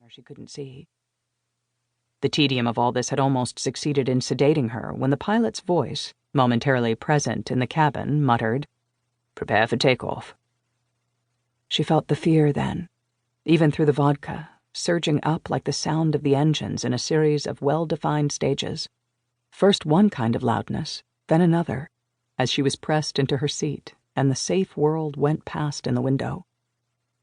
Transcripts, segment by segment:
where she couldn't see. The tedium of all this had almost succeeded in sedating her when the pilot's voice, momentarily present in the cabin, muttered, "Prepare for takeoff." She felt the fear then, even through the vodka, surging up like the sound of the engines in a series of well-defined stages. First one kind of loudness, then another, as she was pressed into her seat and the safe world went past in the window.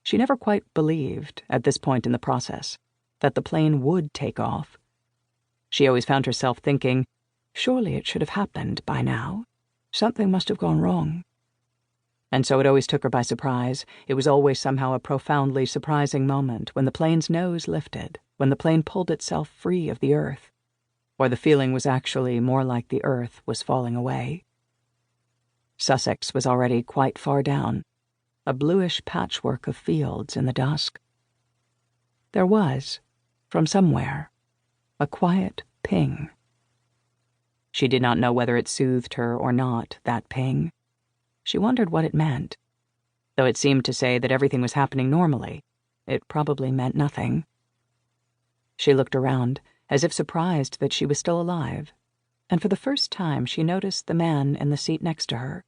She never quite believed, at this point in the process, that the plane would take off. She always found herself thinking, surely it should have happened by now. Something must have gone wrong. And so it always took her by surprise. It was always somehow a profoundly surprising moment when the plane's nose lifted, when the plane pulled itself free of the earth, or the feeling was actually more like the earth was falling away. Sussex was already quite far down, a bluish patchwork of fields in the dusk. There was, from somewhere, a quiet ping. She did not know whether it soothed her or not, that ping. She wondered what it meant. Though it seemed to say that everything was happening normally, it probably meant nothing. She looked around, as if surprised that she was still alive, and for the first time she noticed the man in the seat next to her.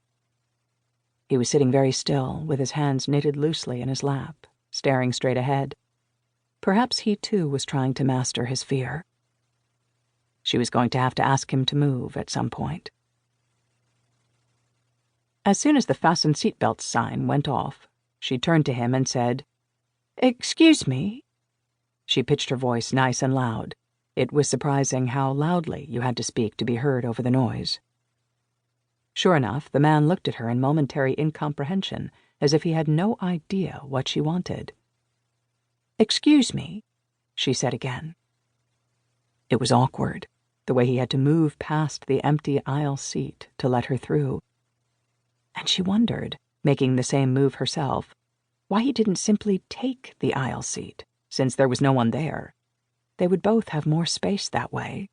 He was sitting very still, with his hands knitted loosely in his lap, staring straight ahead. Perhaps he too was trying to master his fear. She was going to have to ask him to move at some point. As soon as the fasten seatbelts sign went off, she turned to him and said, "Excuse me." She pitched her voice nice and loud. It was surprising how loudly you had to speak to be heard over the noise. Sure enough, the man looked at her in momentary incomprehension, as if he had no idea what she wanted. "Excuse me," she said again. It was awkward, the way he had to move past the empty aisle seat to let her through. And she wondered, making the same move herself, why he didn't simply take the aisle seat, since there was no one there. They would both have more space that way.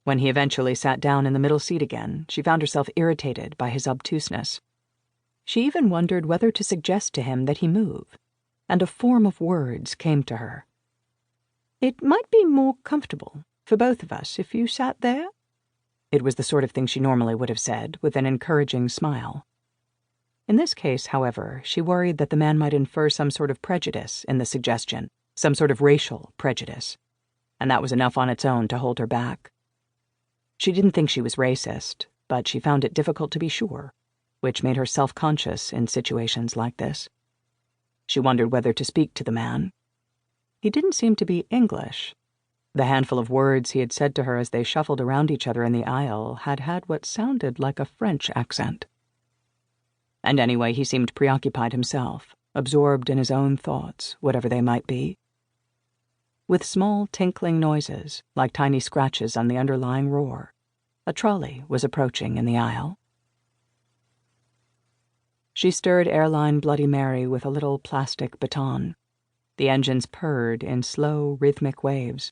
When he eventually sat down in the middle seat again, she found herself irritated by his obtuseness. She even wondered whether to suggest to him that he move, and a form of words came to her. "It might be more comfortable for both of us if you sat there." It was the sort of thing she normally would have said, with an encouraging smile. In this case, however, she worried that the man might infer some sort of prejudice in the suggestion, some sort of racial prejudice, and that was enough on its own to hold her back. She didn't think she was racist, but she found it difficult to be sure, which made her self-conscious in situations like this. She wondered whether to speak to the man. He didn't seem to be English. The handful of words he had said to her as they shuffled around each other in the aisle had had what sounded like a French accent. And anyway, he seemed preoccupied himself, absorbed in his own thoughts, whatever they might be. With small tinkling noises, like tiny scratches on the underlying roar, a trolley was approaching in the aisle. She stirred airline Bloody Mary with a little plastic baton. The engines purred in slow, rhythmic waves.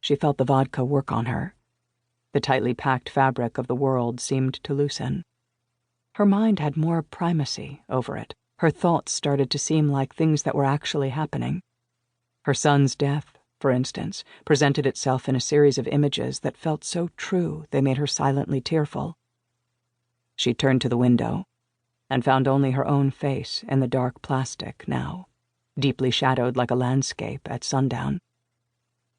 She felt the vodka work on her. The tightly packed fabric of the world seemed to loosen. Her mind had more primacy over it. Her thoughts started to seem like things that were actually happening. Her son's death, for instance, presented itself in a series of images that felt so true they made her silently tearful. She turned to the window and found only her own face in the dark plastic now, deeply shadowed like a landscape at sundown.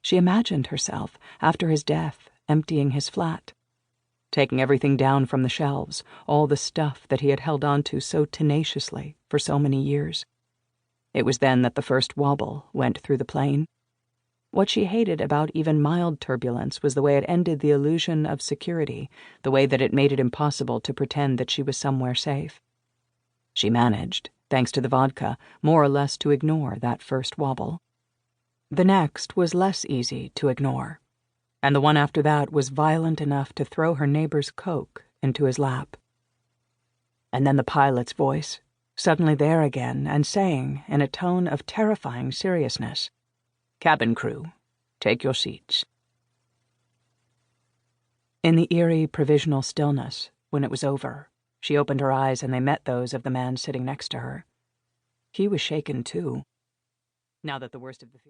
She imagined herself, after his death, emptying his flat, taking everything down from the shelves, all the stuff that he had held on to so tenaciously for so many years. It was then that the first wobble went through the plane. What she hated about even mild turbulence was the way it ended the illusion of security, the way that it made it impossible to pretend that she was somewhere safe. She managed, thanks to the vodka, more or less to ignore that first wobble. The next was less easy to ignore, and the one after that was violent enough to throw her neighbor's Coke into his lap. And then the pilot's voice, suddenly there again and saying, in a tone of terrifying seriousness, "Cabin crew, take your seats." In the eerie provisional stillness, when it was over, she opened her eyes and they met those of the man sitting next to her. He was shaken too. Now that the worst of the fear